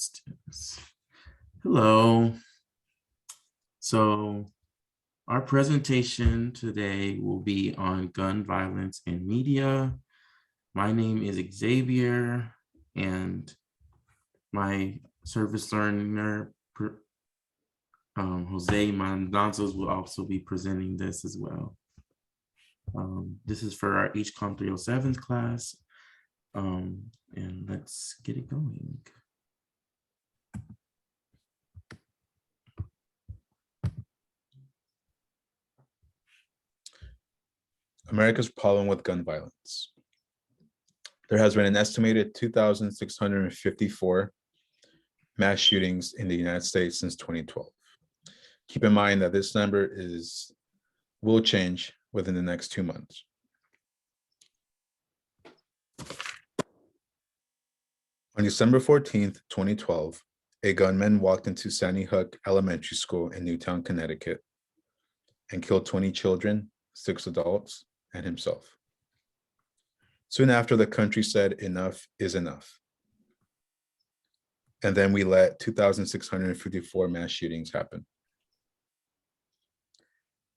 let's do this. Hello. So our presentation today will be on gun violence in media. My name is Xavier, and my service learner, Jose Manazano, will also be presenting this as well. This is for our HCOM 307 class, and let's get it going. America's problem with gun violence. There has been an estimated 2,654 mass shootings in the United States since 2012. Keep in mind that this number will change within the next 2 months. On December 14th, 2012, a gunman walked into Sandy Hook Elementary School in Newtown, Connecticut, and killed 20 children, 6 adults, and himself. Soon after, the country said enough is enough. And then we let 2,654 mass shootings happen.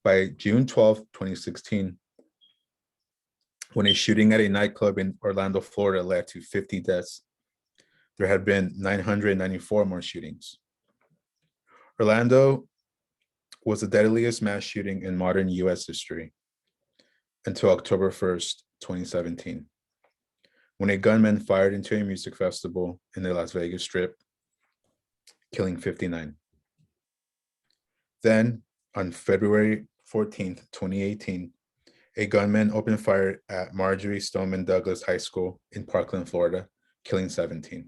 By June 12, 2016, when a shooting at a nightclub in Orlando, Florida led to 50 deaths, there had been 994 more shootings. Orlando was the deadliest mass shooting in modern US history until October 1st, 2017, when a gunman fired into a music festival in the Las Vegas Strip, killing 59. Then, on February 14th, 2018, a gunman opened fire at Marjorie Stoneman Douglas High School in Parkland, Florida, killing 17.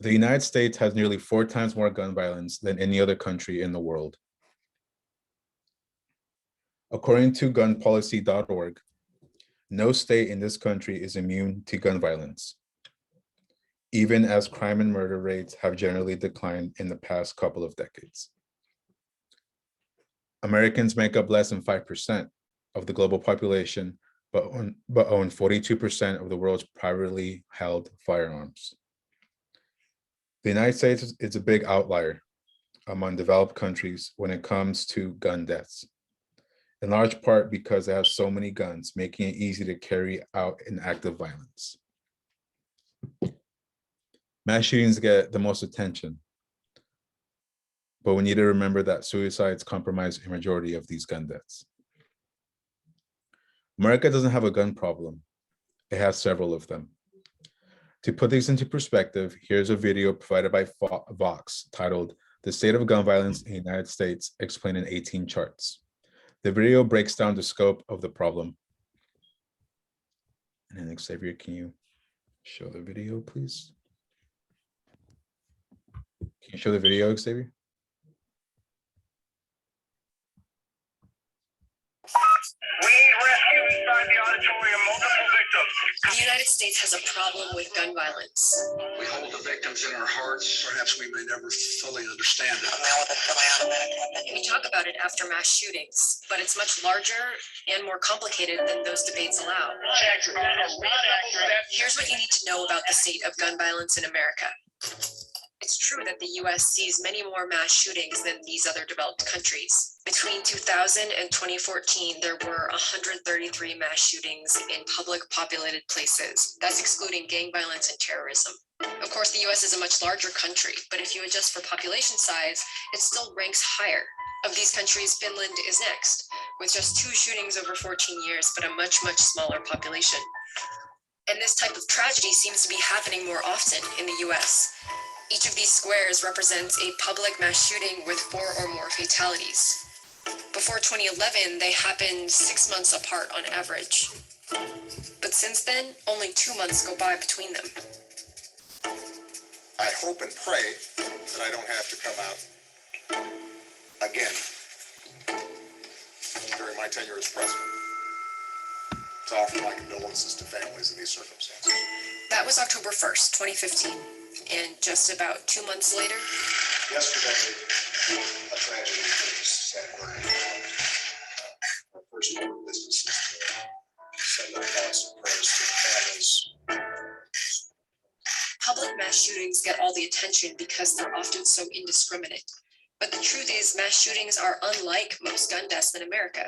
The United States has nearly 4 times more gun violence than any other country in the world. According to gunpolicy.org, no state in this country is immune to gun violence, even as crime and murder rates have generally declined in the past couple of decades. Americans make up less than 5% of the global population, but own 42% of the world's privately held firearms. The United States is a big outlier among developed countries when it comes to gun deaths, in large part because it has so many guns, making it easy to carry out an act of violence. Mass shootings get the most attention, but we need to remember that suicides comprise a majority of these gun deaths. America doesn't have a gun problem. It has several of them. To put these into perspective, here's a video provided by Vox titled "The State of Gun Violence in the United States Explained in 18 Charts." The video breaks down the scope of the problem. And then Xavier, can you show the video, please? Can you show the video, Xavier? We need rescue inside the auditorium, multiple victims. The United States has a problem with gun violence. We hold the victims in our hearts. Perhaps we may never fully understand it. We talk about it after mass shootings, but it's much larger and more complicated than those debates allow. Here's what you need to know about the state of gun violence in America. It's true that the US sees many more mass shootings than these other developed countries. Between 2000 and 2014, there were 133 mass shootings in public populated places. That's excluding gang violence and terrorism. Of course, the US is a much larger country, but if you adjust for population size, it still ranks higher. Of these countries, Finland is next, with just 2 shootings over 14 years, but a much, much smaller population. And this type of tragedy seems to be happening more often in the US. Each of these squares represents a public mass shooting with 4 or more fatalities. Before 2011, they happened 6 months apart on average. But since then, only 2 months go by between them. I hope and pray that I don't have to come out again during my tenure as president to offer my condolences to families in these circumstances. That was October 1st, 2015. And just about 2 months later, Yesterday, a tragedy faced San Bernardino. Our first order of business is to send our thoughts and prayers to the mass shootings get all the attention because they're often so indiscriminate. But the truth is, mass shootings are unlike most gun deaths in America.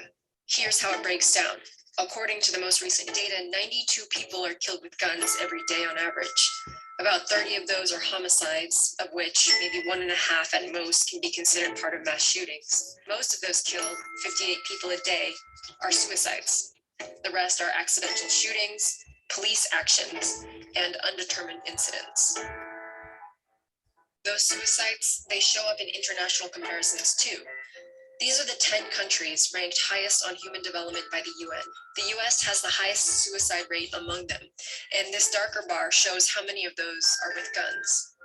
Here's how it breaks down. According to the most recent data, 92 people are killed with guns every day on average. About 30 of those are homicides, of which maybe 1.5 at most can be considered part of mass shootings. Most of those killed, 58 people a day, are suicides. The rest are accidental shootings, police actions, and undetermined incidents. Those suicides, they show up in international comparisons too. These are the 10 countries ranked highest on human development by the UN. The US has the highest suicide rate among them, and this darker bar shows how many of those are with guns.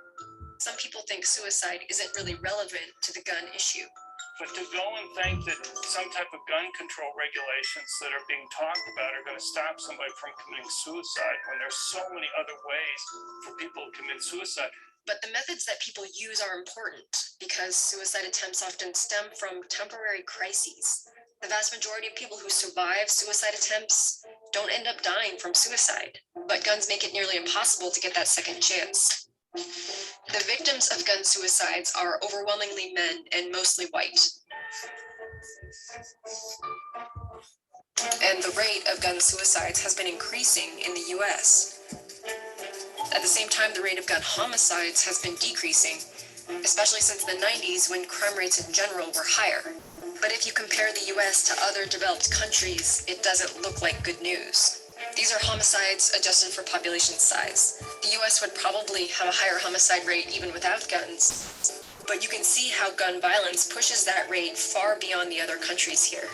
Some people think suicide isn't really relevant to the gun issue. But to go and think that some type of gun control regulations that are being talked about are going to stop somebody from committing suicide when there's so many other ways for people to commit suicide. But the methods that people use are important because suicide attempts often stem from temporary crises. The vast majority of people who survive suicide attempts don't end up dying from suicide, but guns make it nearly impossible to get that second chance. The victims of gun suicides are overwhelmingly men and mostly white. And the rate of gun suicides has been increasing in the US. At the same time, the rate of gun homicides has been decreasing, especially since the 90s when crime rates in general were higher. But if you compare the US to other developed countries, it doesn't look like good news. These are homicides adjusted for population size. The US would probably have a higher homicide rate even without guns. But you can see how gun violence pushes that rate far beyond the other countries here.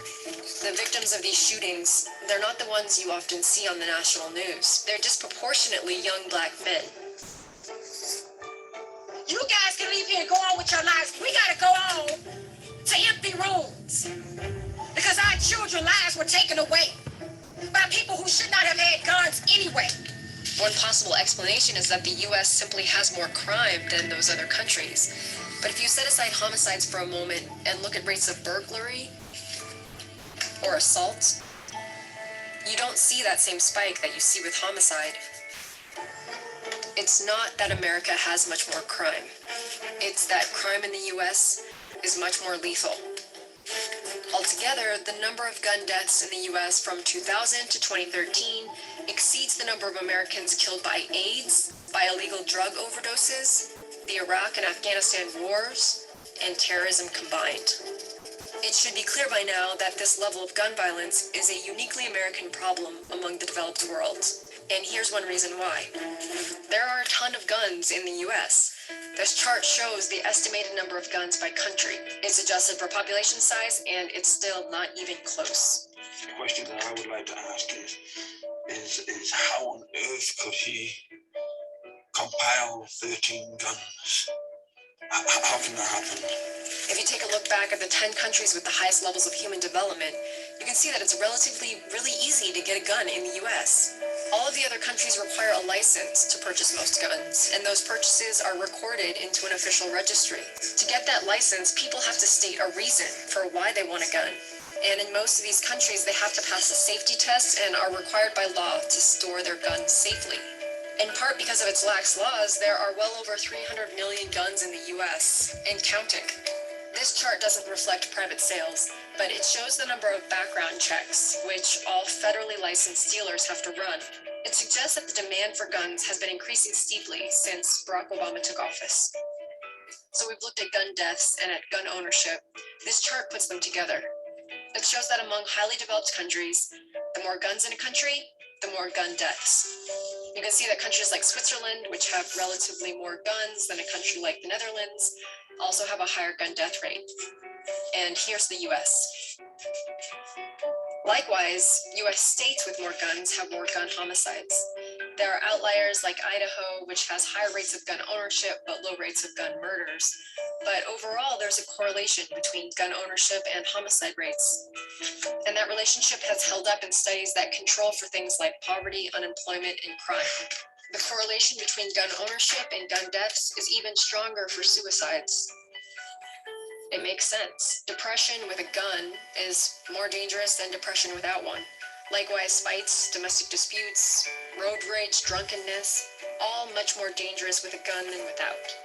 The victims of these shootings, they're not the ones you often see on the national news. They're disproportionately young Black men. You guys can leave here and go on with your lives. We gotta go on to empty rooms because our children's lives were taken away by people who should not have had guns anyway. One possible explanation is that the US simply has more crime than those other countries. But if you set aside homicides for a moment and look at rates of burglary or assault, you don't see that same spike that you see with homicide. It's not that America has much more crime. It's that crime in the US is much more lethal. Altogether, the number of gun deaths in the US from 2000 to 2013 exceeds the number of Americans killed by AIDS, by illegal drug overdoses, the Iraq and Afghanistan wars, and terrorism combined. It should be clear by now that this level of gun violence is a uniquely American problem among the developed world. And here's one reason why. There are a ton of guns in the US. This chart shows the estimated number of guns by country. It's adjusted for population size, and it's still not even close. The question that I would like to ask is how on earth could he compile 13 guns? How can that happen? If you take a look back at the 10 countries with the highest levels of human development, you can see that it's really easy to get a gun in the US. All of the other countries require a license to purchase most guns, and those purchases are recorded into an official registry. To get that license, people have to state a reason for why they want a gun. And in most of these countries, they have to pass a safety test and are required by law to store their guns safely. In part because of its lax laws, there are well over 300 million guns in the US, and counting. This chart doesn't reflect private sales, but it shows the number of background checks, which all federally licensed dealers have to run. It suggests that the demand for guns has been increasing steeply since Barack Obama took office. So we've looked at gun deaths and at gun ownership. This chart puts them together. It shows that among highly developed countries, the more guns in a country, the more gun deaths. You can see that countries like Switzerland, which have relatively more guns than a country like the Netherlands, also have a higher gun death rate. And here's the US. Likewise, US states with more guns have more gun homicides. There are outliers like Idaho, which has higher rates of gun ownership but low rates of gun murders. But overall, there's a correlation between gun ownership and homicide rates. And that relationship has held up in studies that control for things like poverty, unemployment, and crime. The correlation between gun ownership and gun deaths is even stronger for suicides. It makes sense. Depression with a gun is more dangerous than depression without one. Likewise, fights, domestic disputes, road rage, drunkenness, all much more dangerous with a gun than without.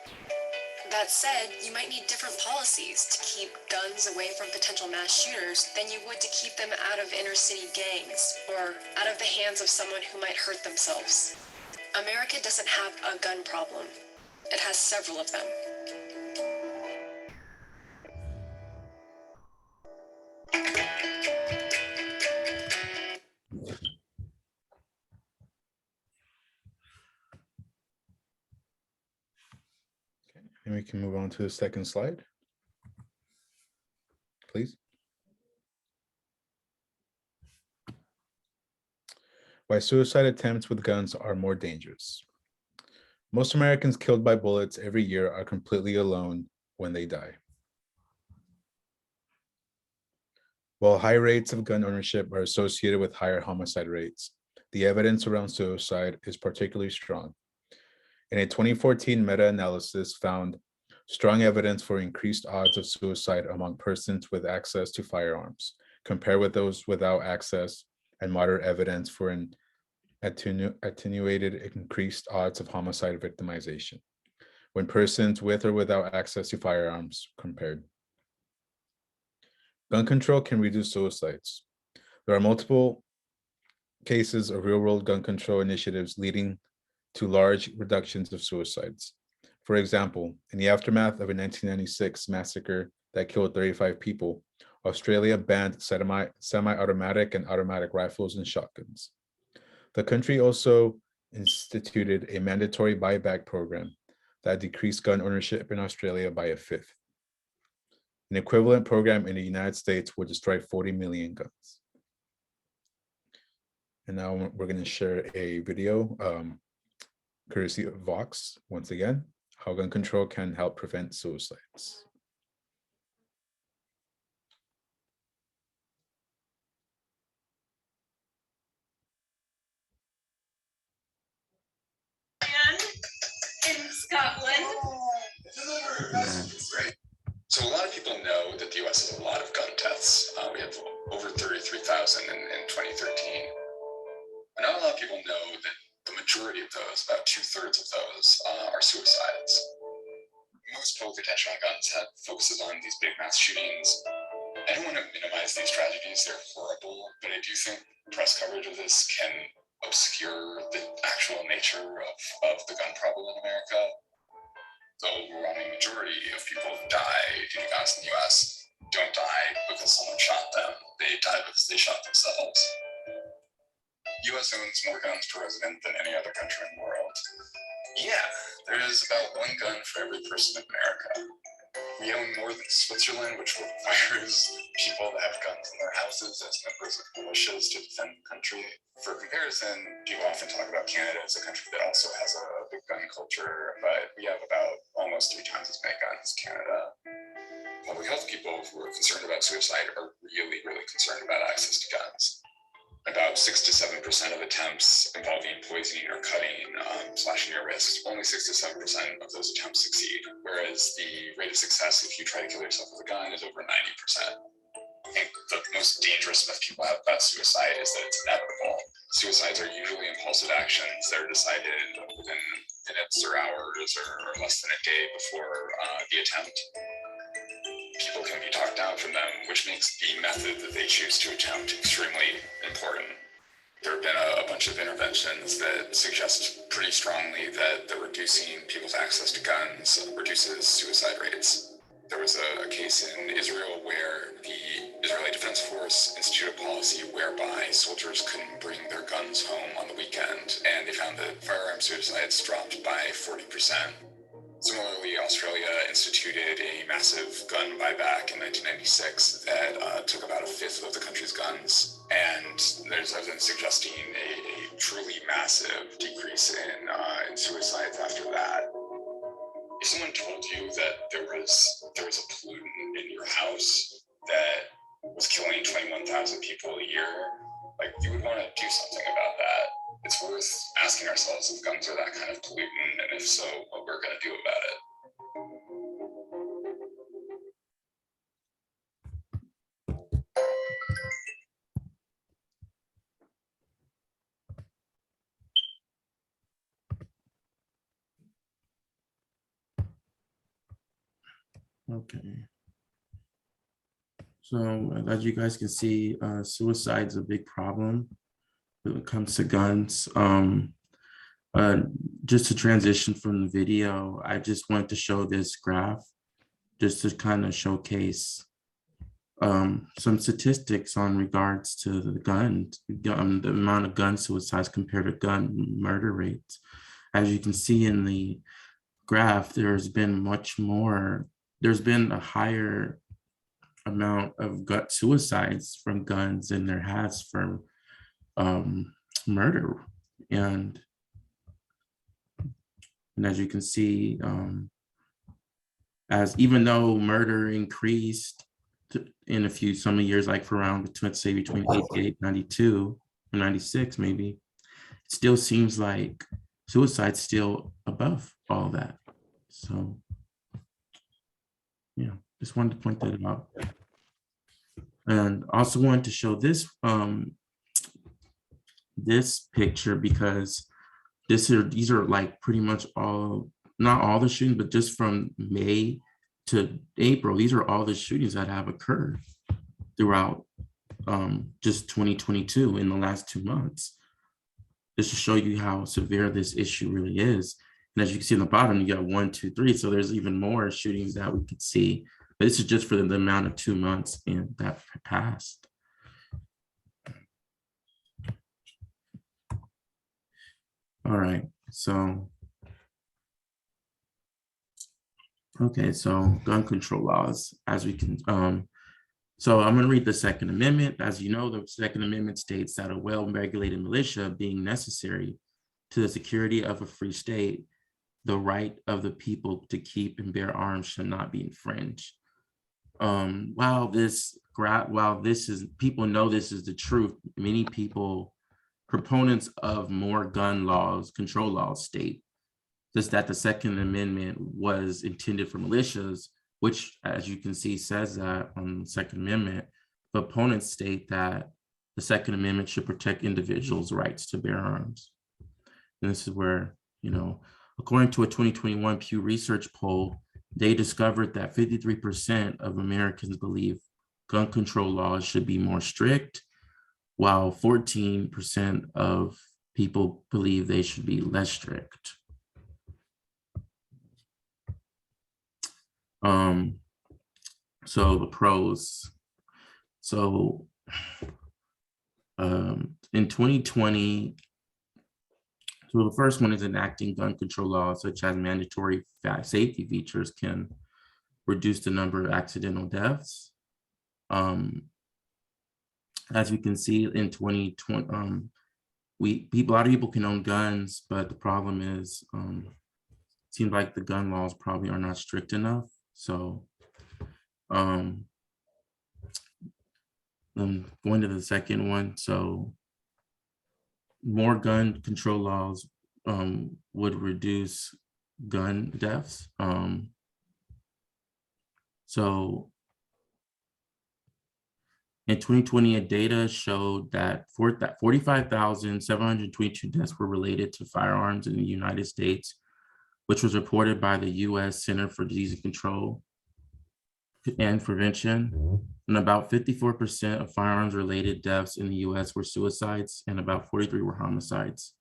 That said, you might need different policies to keep guns away from potential mass shooters than you would to keep them out of inner city gangs or out of the hands of someone who might hurt themselves. America doesn't have a gun problem. It has several of them. And we can move on to the second slide, please. Why suicide attempts with guns are more dangerous. Most Americans killed by bullets every year are completely alone when they die. While high rates of gun ownership are associated with higher homicide rates, the evidence around suicide is particularly strong. In a 2014 meta-analysis found strong evidence for increased odds of suicide among persons with access to firearms, compared with those without access, and moderate evidence for an attenuated increased odds of homicide victimization when persons with or without access to firearms compared. Gun control can reduce suicides. There are multiple cases of real-world gun control initiatives leading to large reductions of suicides. For example, in the aftermath of a 1996 massacre that killed 35 people, Australia banned semi-automatic and automatic rifles and shotguns. The country also instituted a mandatory buyback program that decreased gun ownership in Australia by a fifth. An equivalent program in the United States would destroy 40 million guns. And now we're going to share a video courtesy of Vox, once again, how gun control can help prevent suicides. In Scotland. Right. So a lot of people know that the US has a lot of gun deaths. We have over 33,000 in 2013. But not a lot of people know that the majority of those, about 2/3 of those, are suicides. Most public attention on guns focuses on these big mass shootings. I don't want to minimize these tragedies, they're horrible, but I do think press coverage of this can obscure the actual nature of the gun problem in America. The overwhelming majority of people who die due to guns in the US don't die because someone shot them, they die because they shot themselves. US owns more guns per resident than any other country in the world. Yeah, there is about one gun for every person in America. We own more than Switzerland, which requires people to have guns in their houses as members of militias to defend the country. For comparison, people often talk about Canada as a country that also has a big gun culture, but we have about almost 3 times as many guns as Canada. Public health people who are concerned about suicide are really, really concerned about access to guns. About 6 to 7% of attempts involving poisoning or cutting, slashing your wrist, only 6 to 7% of those attempts succeed, whereas the rate of success if you try to kill yourself with a gun is over 90%. I think the most dangerous myth people have about suicide is that it's inevitable. Suicides are usually impulsive actions that are decided within minutes or hours or less than a day before the attempt. People can be talked down from them, which makes the method that they choose to attempt extremely important. There have been a bunch of interventions that suggest pretty strongly that the reducing people's access to guns reduces suicide rates. There was a case in Israel where the Israeli Defense Force instituted a policy whereby soldiers couldn't bring their guns home on the weekend, and they found that firearm suicides dropped by 40%. Similarly, Australia instituted a massive gun buyback in 1996 that took about a fifth of the country's guns, and there's evidence suggesting a truly massive decrease in suicides after that. If someone told you that there was a pollutant in your house that was killing 21,000 people a year, like, you would want to do something about that. It's worth asking ourselves if guns are that kind of pollutant, and if so, what we're going to do about it. Okay. So as you guys can see, suicide is a big problem when it comes to guns. Just to transition from the video, I just wanted to show this graph just to kind of showcase some statistics on regards to the the amount of gun suicides compared to gun murder rates. As you can see in the graph, there's been a higher amount of suicides from guns than there has from murder. And as you can see, as even though murder increased in some years, like for around, let's say between 88, 92, or 96 maybe, it still seems like suicide's still above all that. So yeah, just wanted to point that out. And also wanted to show this this picture because these are like pretty much all, not all the shootings, but just from May to April, these are all the shootings that have occurred throughout just 2022 in the last 2 months. Just to show you how severe this issue really is. And as you can see in the bottom, you got 1, 2, 3. So there's even more shootings that we could see. But this is just for the amount of 2 months in that passed. All right, so, okay, so gun control laws, as we can, so I'm gonna read the Second Amendment. As you know, the Second Amendment states that a well-regulated militia being necessary to the security of a free state, the right of the people to keep and bear arms should not be infringed. While people know this is the truth, many people, proponents of more gun laws, control laws, state just that the Second Amendment was intended for militias, which, as you can see, says that on the Second Amendment. The opponents state that the Second Amendment should protect individuals' rights to bear arms. And this is where, according to a 2021 Pew Research poll, they discovered that 53% of Americans believe gun control laws should be more strict, while 14% of people believe they should be less strict. So the pros. So in 2020, so the first one is enacting gun control laws, such as mandatory safety features can reduce the number of accidental deaths. As we can see in 2020, a lot of people can own guns, but the problem is, it seems like the gun laws probably are not strict enough. So, I'm going to the second one. So, more gun control laws would reduce gun deaths. So in 2020, data showed that 45,722 deaths were related to firearms in the United States, which was reported by the U.S. Center for Disease Control and Prevention. And about 54% of firearms-related deaths in the U.S. were suicides, and about 43 were homicides.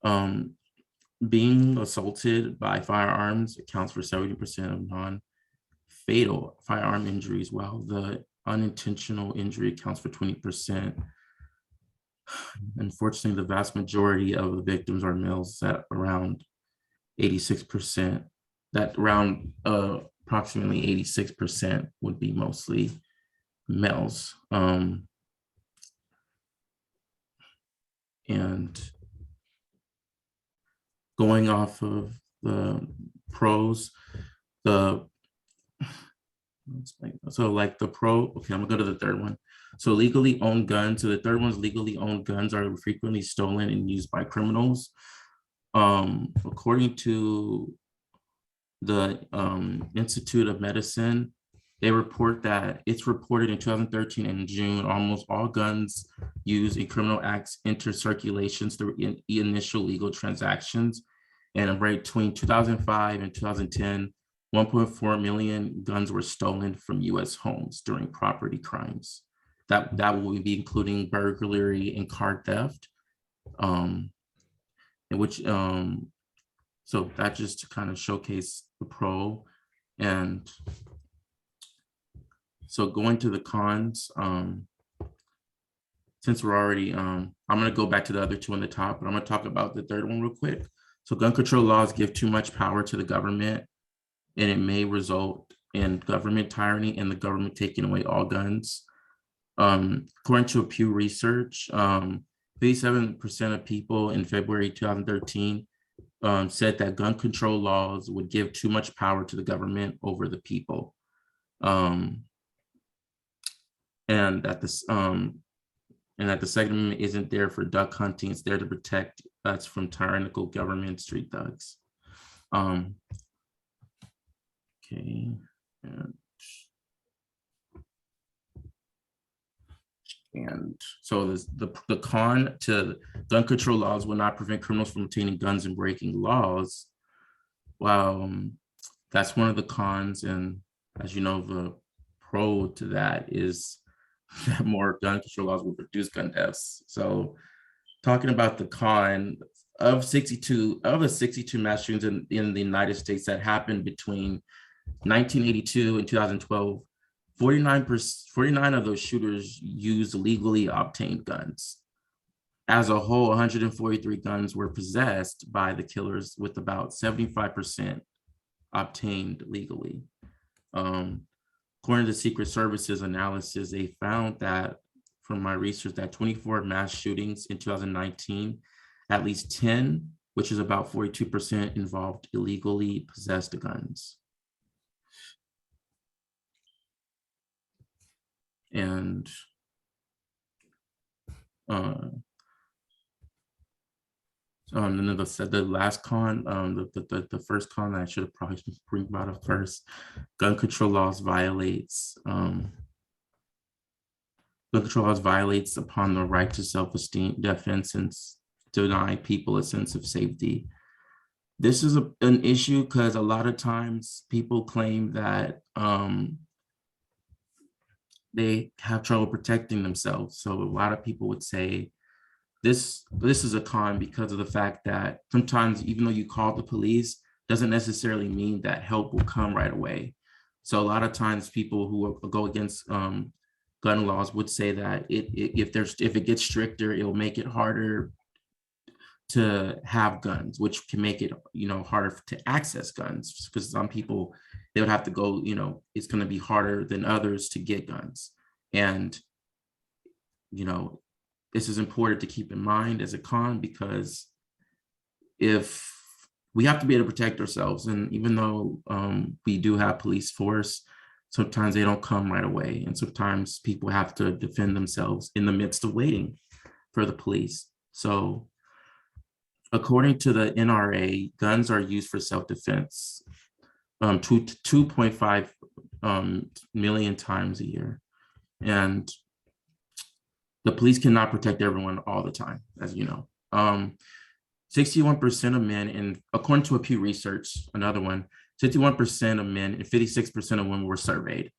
Being assaulted by firearms accounts for 70% of non-fatal firearm injuries, while the unintentional injury accounts for 20%. Unfortunately, the vast majority of the victims are males at around 86%. That around approximately 86% would be mostly males. And going off of the pros, so like the pro, okay, I'm gonna go to the third one. So legally owned guns. So the third one's legally owned guns are frequently stolen and used by criminals. According to the Institute of Medicine, they report that it's reported in 2013 in June, almost all guns used in criminal acts enter circulations through initial legal transactions. And right between 2005 and 2010, 1.4 million guns were stolen from US homes during property crimes. That will be including burglary and car theft. In which so that just to kind of showcase the pro. And so going to the cons, since we're already, I'm gonna go back to the other two on the top, but I'm gonna talk about the third one real quick. So gun control laws give too much power to the government, and it may result in government tyranny and the government taking away all guns. According to a Pew Research, 57% of people in February 2013 said that gun control laws would give too much power to the government over the people. And that the Second Amendment isn't there for duck hunting, it's there to protect us from tyrannical government street thugs. Okay. And so the con to gun control laws will not prevent criminals from obtaining guns and breaking laws. Well, that's one of the cons. And as you know, the pro to that is that more gun control laws will reduce gun deaths. So talking about the con of the 62 mass shootings in the United States that happened between 1982 and 2012, 49 of those shooters used legally obtained guns. As a whole, 143 guns were possessed by the killers, with about 75% obtained legally. According to the Secret Service's analysis, they found that, from my research, that 24 mass shootings in 2019, at least 10, which is about 42%, involved illegally possessed guns. And then the last con, the first con that I should have probably brought up first, gun control laws violates upon the right to self-esteem, defense, and deny people a sense of safety. This is an issue because a lot of times people claim that they have trouble protecting themselves. So a lot of people would say this is a con because of the fact that sometimes even though you call the police, doesn't necessarily mean that help will come right away. So a lot of times people who go against gun laws would say that if it gets stricter, it will make it harder to have guns, which can make it, harder to access guns, because some people, they would have to go, it's going to be harder than others to get guns. And, this is important to keep in mind as a con, because if we have to be able to protect ourselves, and even though we do have police force, sometimes they don't come right away. And sometimes people have to defend themselves in the midst of waiting for the police. So according to the NRA, guns are used for self-defense 2.5 million times a year. And the police cannot protect everyone all the time, as you know. 61% of men, and according to a Pew Research, another one, 51% of men and 56% of women were surveyed.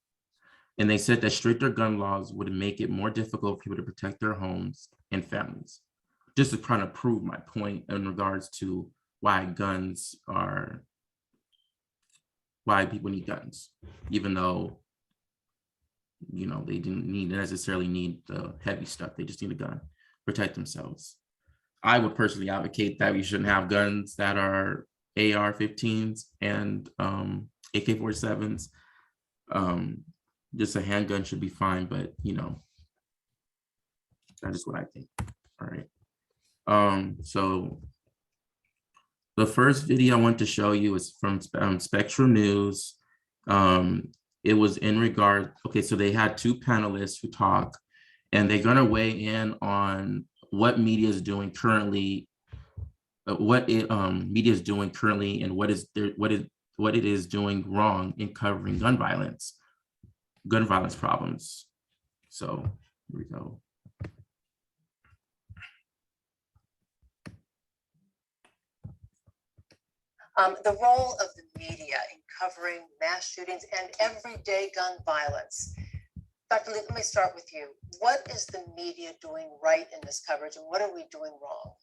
And they said that stricter gun laws would make it more difficult for people to protect their homes and families. Just to kind of prove my point in regards to why people need guns, even though, they didn't necessarily need the heavy stuff. They just need a gun, protect themselves. I would personally advocate that we shouldn't have guns that are AR-15s and AK-47s. Just a handgun should be fine, but that's just what I think. All right. So the first video I want to show you is from Spectrum News. It was in regard, so they had two panelists who talk, and they're gonna weigh in on what media is doing currently, and what it is doing wrong in covering gun violence problems. So here we go. The role of the media in covering mass shootings and everyday gun violence. Dr. Lee, let me start with you. What is the media doing right in this coverage, and what are we doing wrong?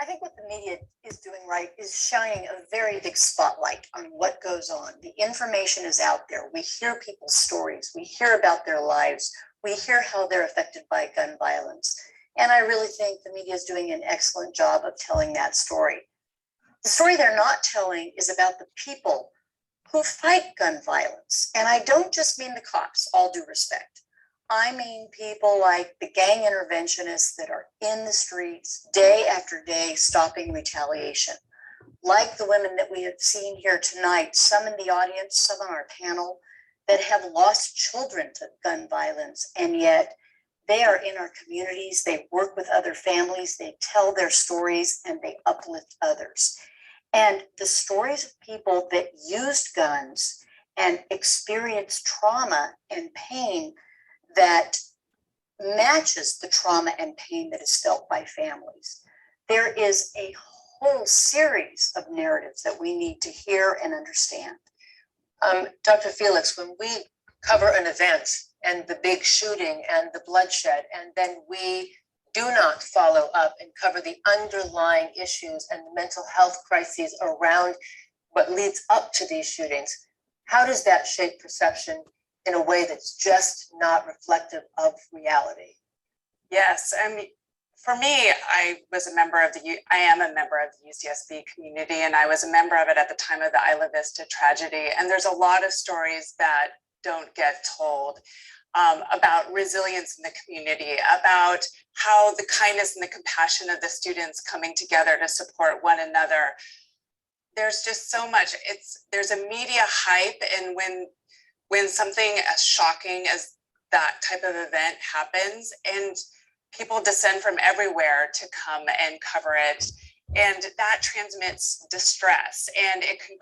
I think what the media is doing right is shining a very big spotlight on what goes on. The information is out there. We hear people's stories. We hear about their lives. We hear how they're affected by gun violence. And I really think the media is doing an excellent job of telling that story. The story they're not telling is about the people who fight gun violence. And I don't just mean the cops, all due respect. I mean people like the gang interventionists that are in the streets day after day stopping retaliation. Like the women that we have seen here tonight, some in the audience, some on our panel, that have lost children to gun violence, and yet they are in our communities, they work with other families, they tell their stories, and they uplift others. And the stories of people that used guns and experienced trauma and pain that matches the trauma and pain that is felt by families. There is a whole series of narratives that we need to hear and understand. Dr. Felix, when we cover an event and the big shooting and the bloodshed, and then we do not follow up and cover the underlying issues and the mental health crises around what leads up to these shootings, how does that shape perception in a way that's just not reflective of reality? Yes, I mean, for me, I am a member of the UCSB community, and I was a member of it at the time of the Isla Vista tragedy. And there's a lot of stories that don't get told about resilience in the community, about how the kindness and the compassion of the students coming together to support one another. There's just so much. There's a media hype, and when something as shocking as that type of event happens, and people descend from everywhere to come and cover it, and that transmits distress, and it can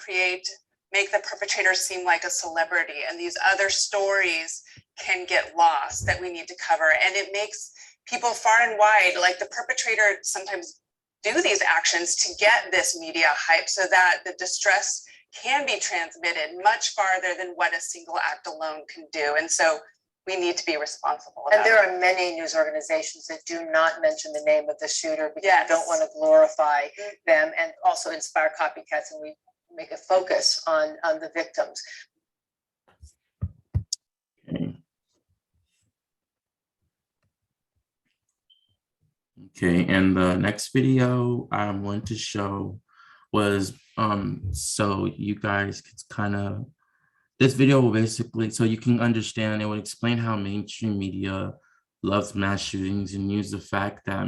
make the perpetrator seem like a celebrity, and these other stories can get lost that we need to cover. And it makes people far and wide, like the perpetrator sometimes do these actions to get this media hype so that the distress can be transmitted much farther than what a single act alone can do. And so we need to be responsible about And there are many news organizations that do not mention the name of the shooter because Yes. they don't want to glorify them and also inspire copycats, and we make a focus on the victims. Okay, and the next video I'm going to show was so you guys could kind of, this video will basically, so you can understand, it would explain how mainstream media loves mass shootings and use the fact that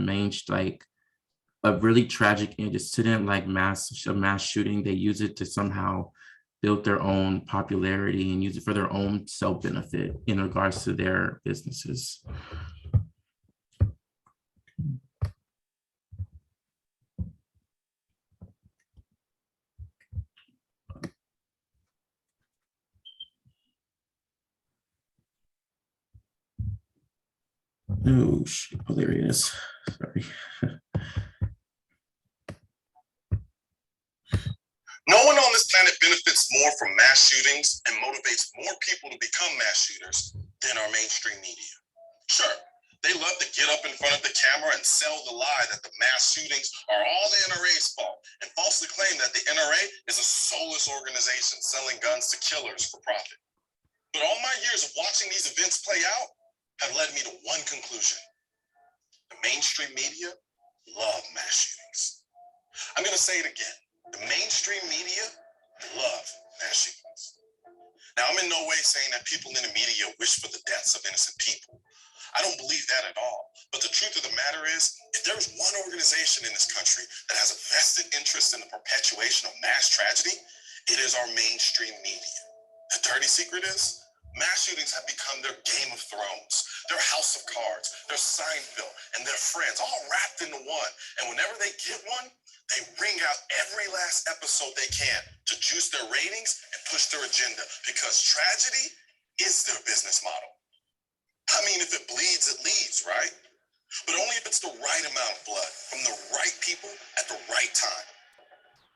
like a really tragic incident like a mass shooting, they use it to somehow build their own popularity and use it for their own self-benefit in regards to their businesses. Oh, shit. Oh, there he is. Sorry. No one on this planet benefits more from mass shootings and motivates more people to become mass shooters than our mainstream media. Sure, they love to get up in front of the camera and sell the lie that the mass shootings are all the NRA's fault and falsely claim that the NRA is a soulless organization selling guns to killers for profit. But all my years of watching these events play out have led me to one conclusion. The mainstream media love mass shootings. I'm going to say it again. The mainstream media love mass shootings. Now, I'm in no way saying that people in the media wish for the deaths of innocent people. I don't believe that at all. But the truth of the matter is, if there is one organization in this country that has a vested interest in the perpetuation of mass tragedy, it is our mainstream media. The dirty secret is, mass shootings have become their Game of Thrones, their House of Cards, their Seinfeld, and their Friends, all wrapped into one. And whenever they get one, they wring out every last episode they can to juice their ratings and push their agenda, because tragedy is their business model. I mean, if it bleeds, it leads, right? But only if it's the right amount of blood from the right people at the right time.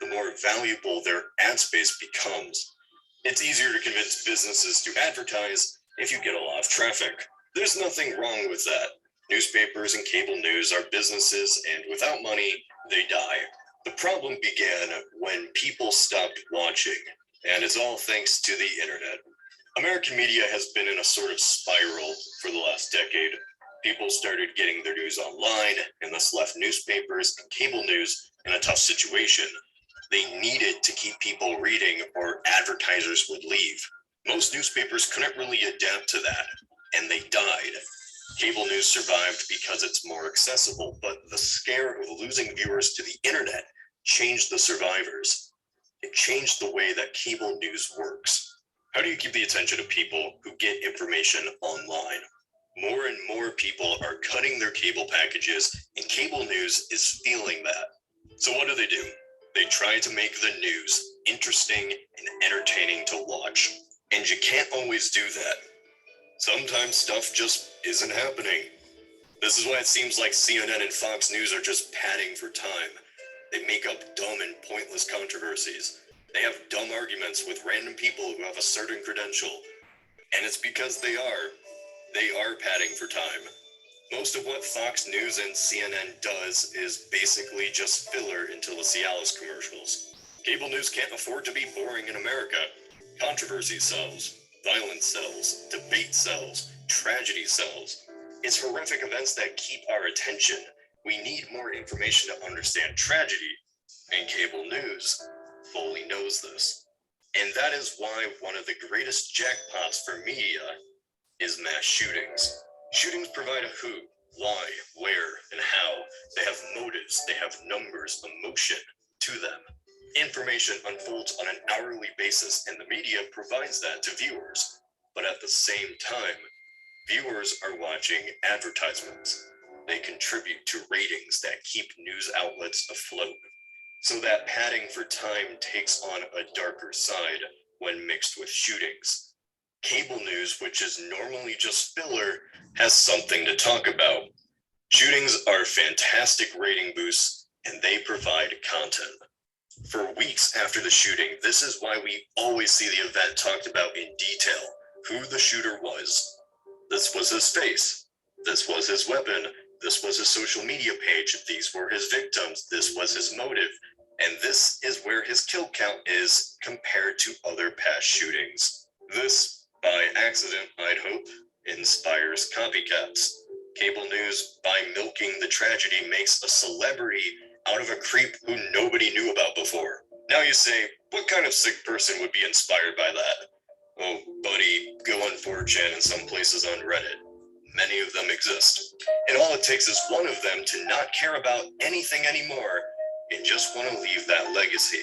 the more valuable their ad space becomes. It's easier to convince businesses to advertise if you get a lot of traffic. There's nothing wrong with that. Newspapers and cable news are businesses, and without money, they die. The problem began when people stopped watching, and it's all thanks to the internet. American media has been in a sort of spiral for the last decade. People started getting their news online, and this left newspapers and cable news in a tough situation. They needed to keep people reading, or advertisers would leave. Most newspapers couldn't really adapt to that, and they died. Cable news survived because it's more accessible, but the scare of losing viewers to the internet changed the survivors. It changed the way that cable news works. How do you keep the attention of people who get information online? More and more people are cutting their cable packages, and cable news is feeling that. So what do? They try to make the news interesting and entertaining to watch. And you can't always do that. Sometimes stuff just isn't happening. This is why it seems like CNN and Fox News are just padding for time. They make up dumb and pointless controversies. They have dumb arguments with random people who have a certain credential. And it's because they are padding for time. Most of what Fox News and CNN does is basically just filler into the Cialis commercials. Cable news can't afford to be boring in America. Controversy sells, violence sells, debate sells, tragedy sells. It's horrific events that keep our attention. We need more information to understand tragedy, and cable news fully knows this. And that is why one of the greatest jackpots for media is mass shootings. Shootings provide a who, why, where, and how. They have motives, they have numbers, emotion to them. Information unfolds on an hourly basis, and the media provides that to viewers. But at the same time, viewers are watching advertisements. They contribute to ratings that keep news outlets afloat. So that padding for time takes on a darker side when mixed with shootings. Cable news, which is normally just filler, has something to talk about. Shootings are fantastic rating boosts, and they provide content. For weeks after the shooting, this is why we always see the event talked about in detail. Who the shooter was. This was his face. This was his weapon. This was his social media page. These were his victims. This was his motive. And this is where his kill count is compared to other past shootings. This, by accident, I'd hope, inspires copycats. Cable news, by milking the tragedy, makes a celebrity out of a creep who nobody knew about before. Now you say, what kind of sick person would be inspired by that? Oh, buddy, go on 4chan and some places on Reddit. Many of them exist. And all it takes is one of them to not care about anything anymore and just want to leave that legacy.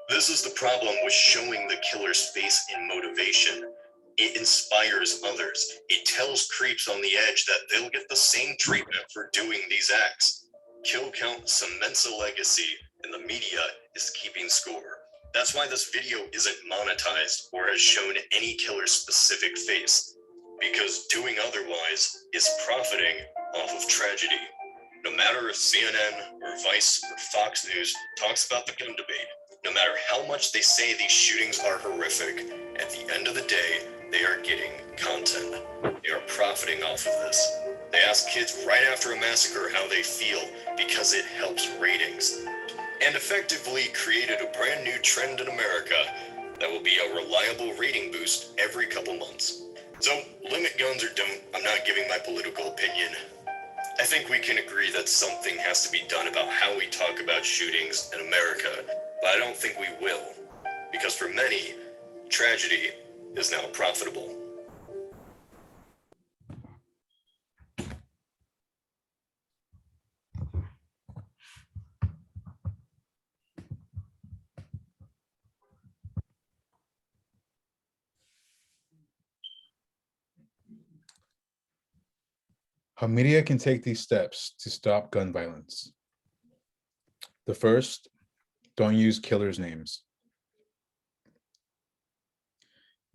This is the problem with showing the killer's face in motivation. It inspires others. It tells creeps on the edge that they'll get the same treatment for doing these acts. Kill count cements a legacy, and the media is keeping score. That's why this video isn't monetized or has shown any killer's specific face, because doing otherwise is profiting off of tragedy. No matter if CNN or Vice or Fox News talks about the gun debate, no matter how much they say these shootings are horrific, at the end of the day, they are getting content. They are profiting off of this. They ask kids right after a massacre how they feel because it helps ratings, and effectively created a brand new trend in America that will be a reliable rating boost every couple months. So limit guns or don't, I'm not giving my political opinion. I think we can agree that something has to be done about how we talk about shootings in America, but I don't think we will, because for many, tragedy is now profitable. How media can take these steps to stop gun violence. The first, don't use killers' names.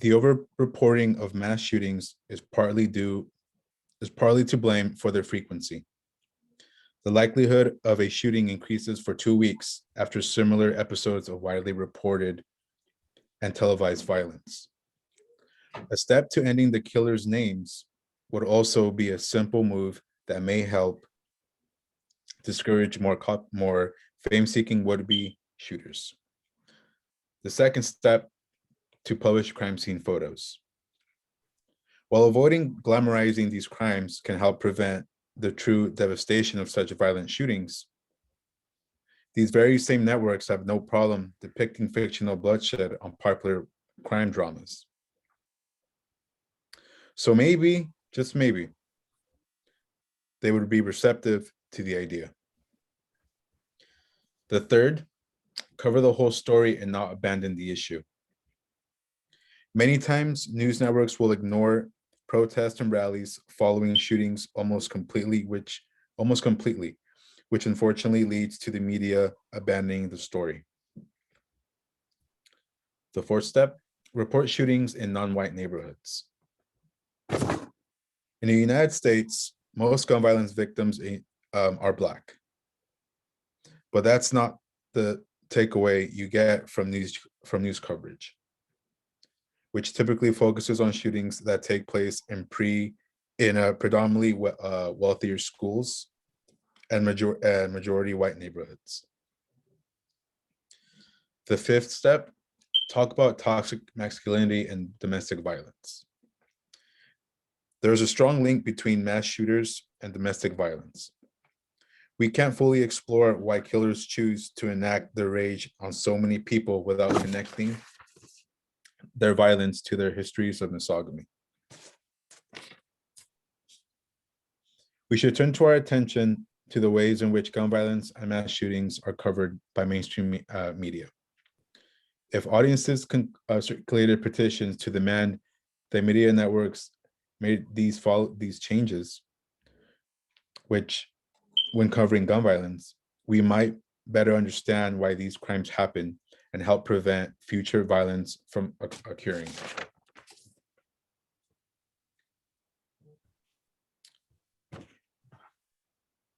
The over-reporting of mass shootings is partly to blame for their frequency. The likelihood of a shooting increases for 2 weeks after similar episodes of widely reported and televised violence. A step to ending the killers' names would also be a simple move that may help discourage more fame-seeking would-be shooters. The second step, to publish crime scene photos. While avoiding glamorizing these crimes can help prevent the true devastation of such violent shootings, these very same networks have no problem depicting fictional bloodshed on popular crime dramas. So maybe, just maybe, they would be receptive to the idea. The third, cover the whole story and not abandon the issue. Many times, news networks will ignore protests and rallies following shootings almost completely, which unfortunately leads to the media abandoning the story. The fourth step, report shootings in non-white neighborhoods. In the United States, most gun violence victims are Black. But that's not the takeaway you get from news coverage, which typically focuses on shootings that take place in predominantly wealthier schools and majority white neighborhoods. The fifth step, talk about toxic masculinity and domestic violence. There's a strong link between mass shooters and domestic violence. We can't fully explore why killers choose to enact their rage on so many people without connecting their violence to their histories of misogyny. We should turn to our attention to the ways in which gun violence and mass shootings are covered by mainstream media. If audiences circulated petitions to demand the media networks made these changes, which when covering gun violence, we might better understand why these crimes happen and help prevent future violence from occurring.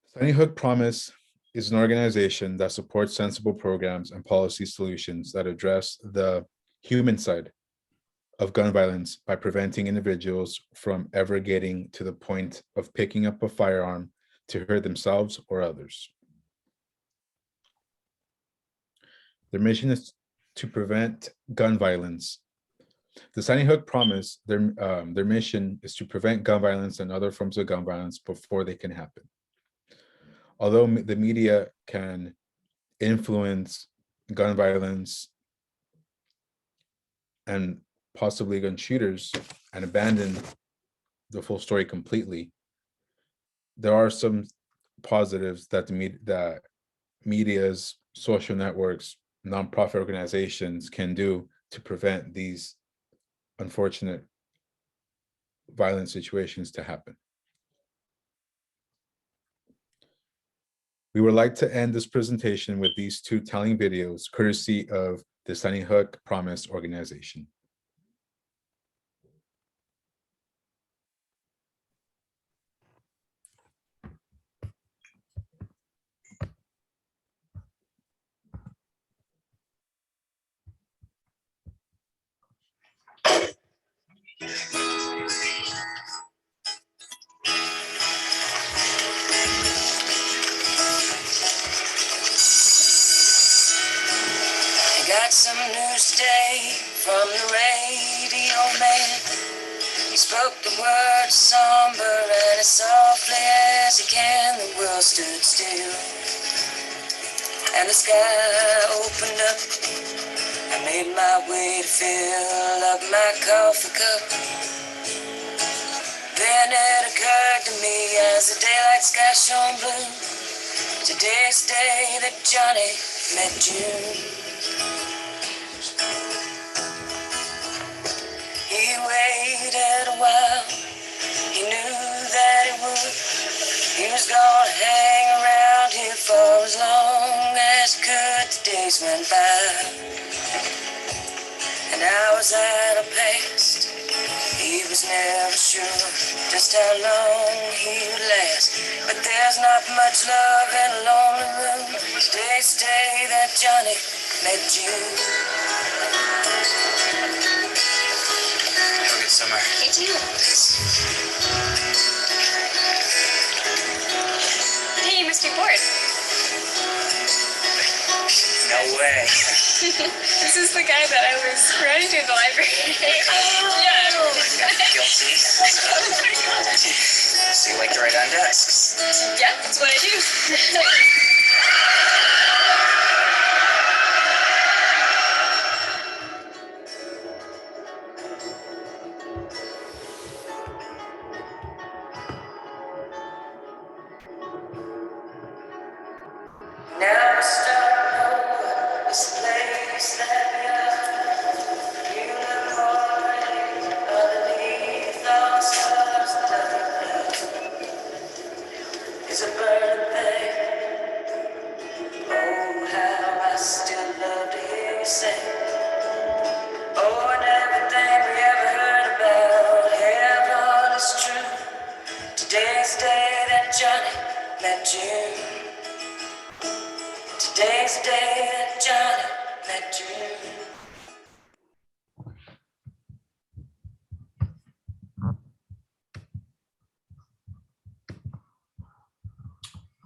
Sunny Hook Promise is an organization that supports sensible programs and policy solutions that address the human side of gun violence by preventing individuals from ever getting to the point of picking up a firearm to hurt themselves or others. Their mission is to prevent gun violence. The Sunny Hook Promise, their mission is to prevent gun violence and other forms of gun violence before they can happen. Although the media can influence gun violence and possibly gun shooters and abandon the full story completely, there are some positives that that media's social networks, nonprofit organizations can do to prevent these unfortunate violent situations to happen. We would like to end this presentation with these two telling videos, courtesy of the Sunny Hook Promise organization. Got some news today from the radio man. He spoke the word somber and as softly as he can. The world stood still and the sky opened up. I made my way to fill up my coffee cup. Then it occurred to me as the daylight sky shone blue. Today's the day that Johnny met June. He waited a while, he knew that he would. He was gonna hang around here for as long as he could. The days went by, and hours had passed. He He was never sure just how long he would last. But there's not much love in a lonely room. Stay, stay, that Johnny met June. Have a good summer. You too. Hey, you must be bored. No way. This is the guy that I was running to in the library. Guilty. So you like to write on desks? Yeah, that's what I do. Now we're starting over this place that we are. You look already underneath all stars. It's a burning thing. Oh, how I still love to hear you sing. Oh, and everything we ever heard about heaven is true. Today's the day that Johnny met June. Today's the day that Johnny met June.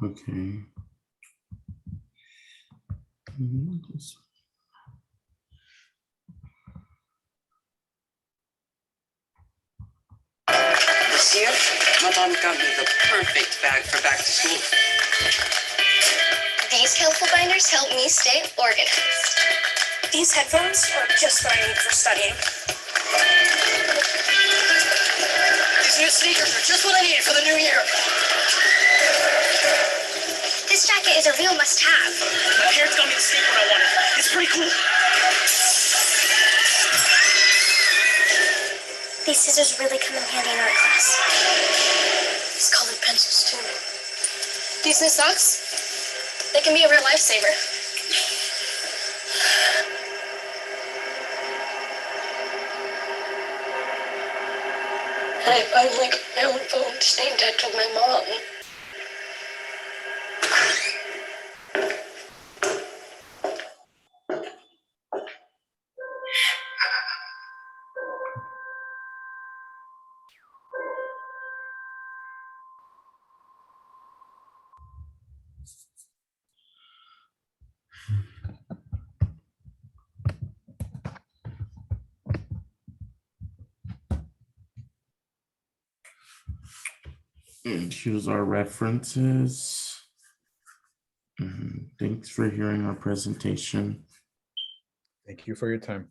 Okay. This year, my mom got me the perfect bag for back to school. These helpful binders help me stay organized. These headphones are just what I need for studying. These new sneakers are just what I need for the new year. This jacket is a real must-have. My parents got me the sneaker I wanted. It's pretty cool. These scissors really come in handy in art class. These colored pencils, too. These new socks, they can be a real lifesaver. I finally got my own phone to stay in touch with my mom. And here's our references. Thanks for hearing our presentation. Thank you for your time.